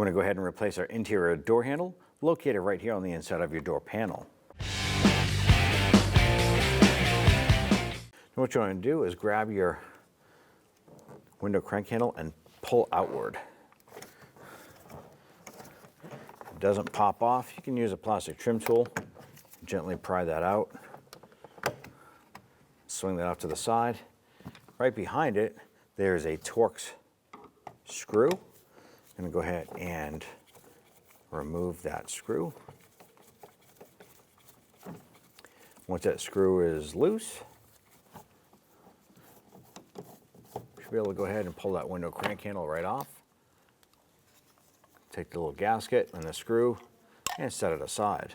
We're going to go ahead and replace our interior door handle, located right here on the inside of your door panel. What you want to do is grab your window crank handle and pull outward. If it doesn't pop off, you can use a plastic trim tool, gently pry that out, swing that off to the side. Right behind it, there's a Torx screw. I'm going to go ahead and remove that screw. Once that screw is loose, you should be able to go ahead and pull that window crank handle right off. Take the little gasket and the screw and set it aside.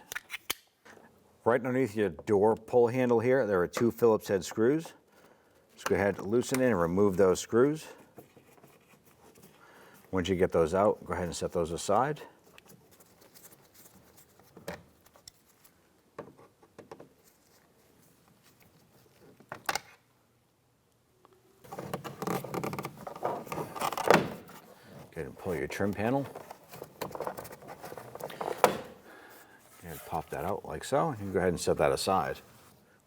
Right underneath your door pull handle here, there are 2 Phillips head screws. Just go ahead and loosen it and remove those screws. Once you get those out, go ahead and set those aside. Go ahead and pull your trim panel. And pop that out like so. You can go ahead and set that aside.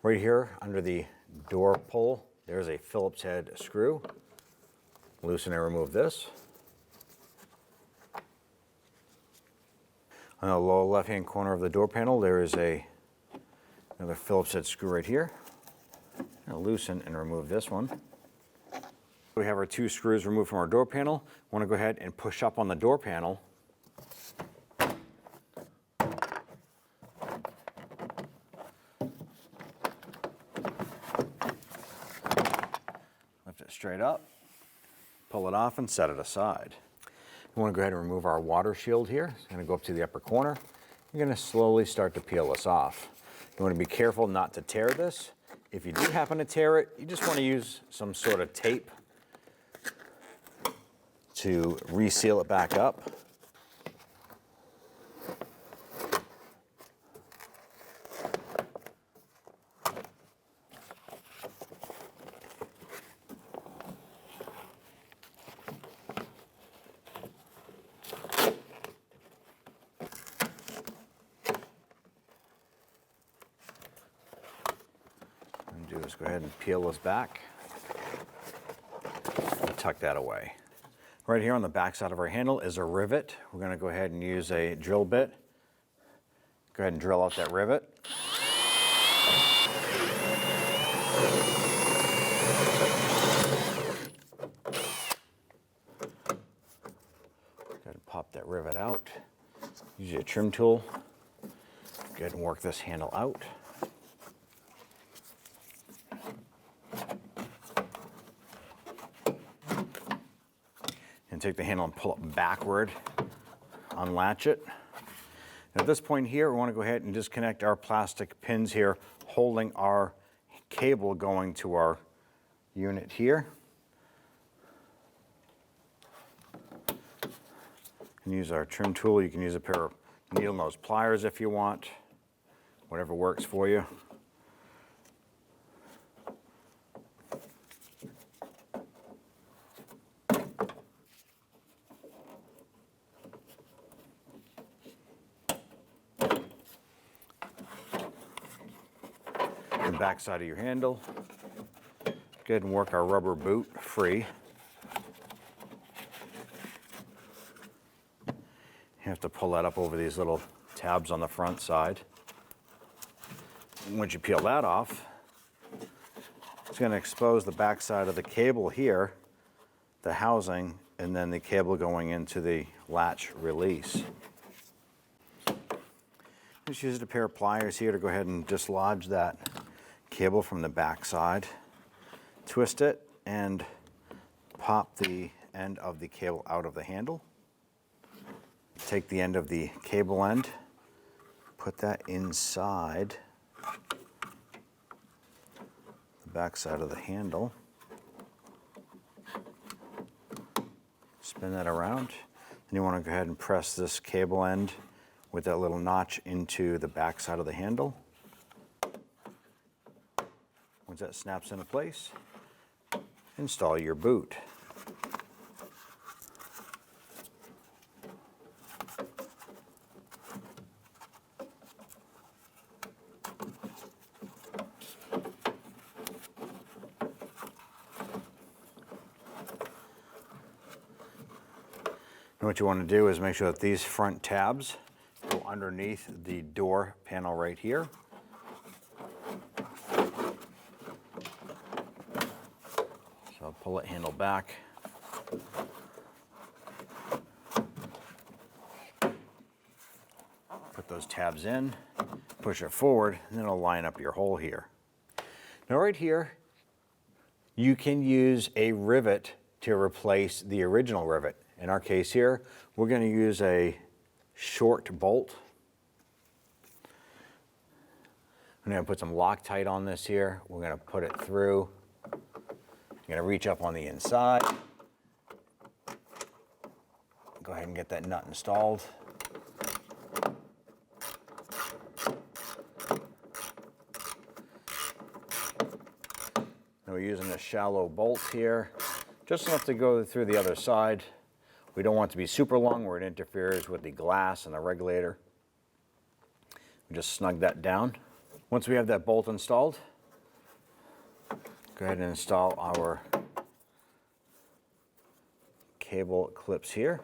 Right here under the door pull, there's a Phillips head screw. Loosen and remove this. On the lower left-hand corner of the door panel, there is another Phillips head screw right here. I'll loosen and remove this one. We have our 2 screws removed from our door panel. I want to go ahead and push up on the door panel. Lift it straight up, pull it off, and set it aside. We want to go ahead and remove our water shield here. It's going to go up to the upper corner. You're going to slowly start to peel this off. You want to be careful not to tear this. If you do happen to tear it, you just want to use some sort of tape to reseal it back up. Do is go ahead and peel this back and tuck that away. Right here on the back side of our handle is a rivet. We're going to go ahead and use a drill bit. Go ahead and drill out that rivet. Go ahead and pop that rivet out. Use your trim tool. Go ahead and work this handle out. And take the handle and pull it backward, unlatch it. And at this point here, we want to go ahead and disconnect our plastic pins here, holding our cable going to our unit here. And use our trim tool. You can use a pair of needle nose pliers if you want, whatever works for you. The back side of your handle. Go ahead and work our rubber boot free. You have to pull that up over these little tabs on the front side. Once you peel that off, it's going to expose the back side of the cable here, the housing, and then the cable going into the latch release. Just use a pair of pliers here to go ahead and dislodge that cable from the back side. Twist it and pop the end of the cable out of the handle. Take the end of the cable end, put that inside the back side of the handle. Spin that around. Then you want to go ahead and press this cable end with that little notch into the back side of the handle. Once that snaps into place, install your boot. what you want to do is make sure that these front tabs go underneath the door panel right here. So pull it handle back. Put those tabs in, push it forward, and then it'll line up your hole here. Now right here, you can use a rivet to replace the original rivet. In our case here, we're going to use a short bolt. I'm going to put some Loctite on this here. We're going to put it through. I'm going to reach up on the inside. Go ahead and get that nut installed. Now we're using a shallow bolt here, just enough to go through the other side. We don't want it to be super long where it interferes with the glass and the regulator. We just snug that down. Once we have that bolt installed, go ahead and install our cable clips here.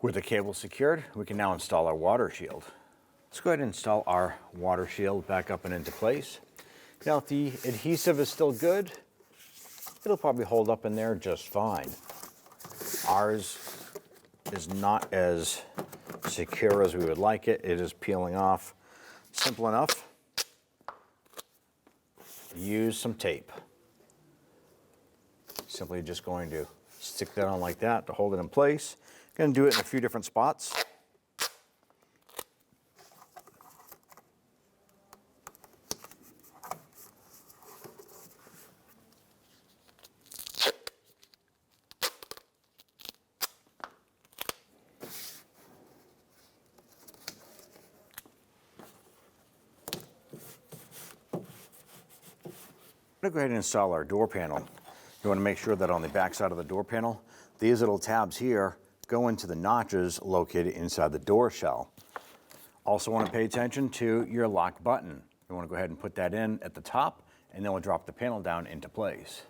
With the cable secured, we can now install our water shield. Let's go ahead and install our water shield back up and into place. Now, if the adhesive is still good, it'll probably hold up in there just fine. Ours is not as secure as we would like it. It is peeling off. Simple enough. Use some tape. Simply just going to stick that on like that to hold it in place. Going to do it in a few different spots. I'm going to go ahead and install our door panel. You want to make sure that on the back side of the door panel, these little tabs here go into the notches located inside the door shell. Also want to pay attention to your lock button. You want to go ahead and put that in at the top, and then we'll drop the panel down into place.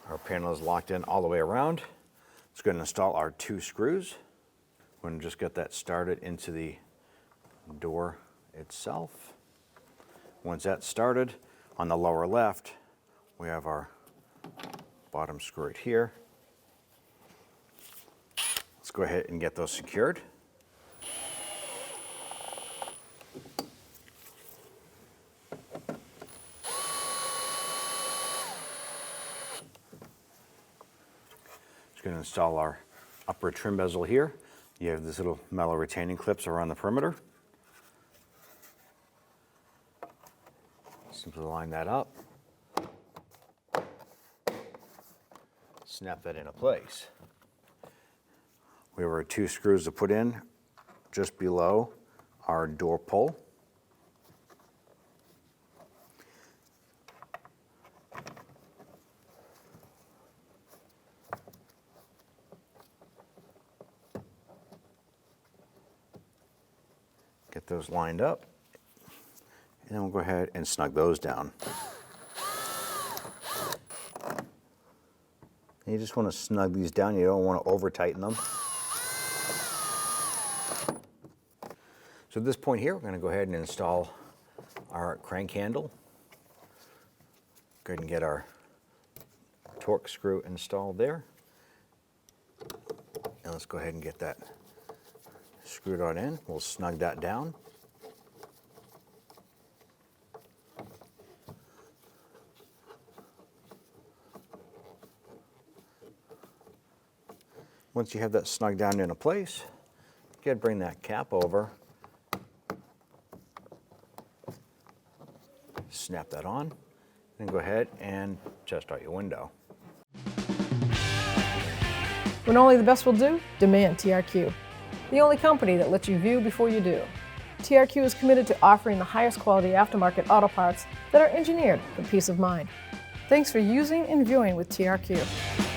Our panel is locked in all the way around. Let's go ahead and install our 2 screws. We're going to just get that started into the door itself. Once that's started, on the lower left, we have our bottom screw right here. Let's go ahead and get those secured. Going to install our upper trim bezel here. You have this little metal retaining clips around the perimeter. Simply line that up. Snap that into place. We have our 2 screws to put in just below our door pull. Get those lined up, and then we'll go ahead and snug those down. And you just want to snug these down. You don't want to over tighten them. So at this point here, we're going to go ahead and install our crank handle. Go ahead and get our Torx screw installed there. And let's go ahead and get that screwed on in. We'll snug that down. Once you have that snug down into place, go ahead, bring that cap over, snap that on, and go ahead and test out your window. When only the best will do, demand TRQ. The only company that lets you view before you do. TRQ is committed to offering the highest quality aftermarket auto parts that are engineered for peace of mind. Thanks for using and viewing with TRQ.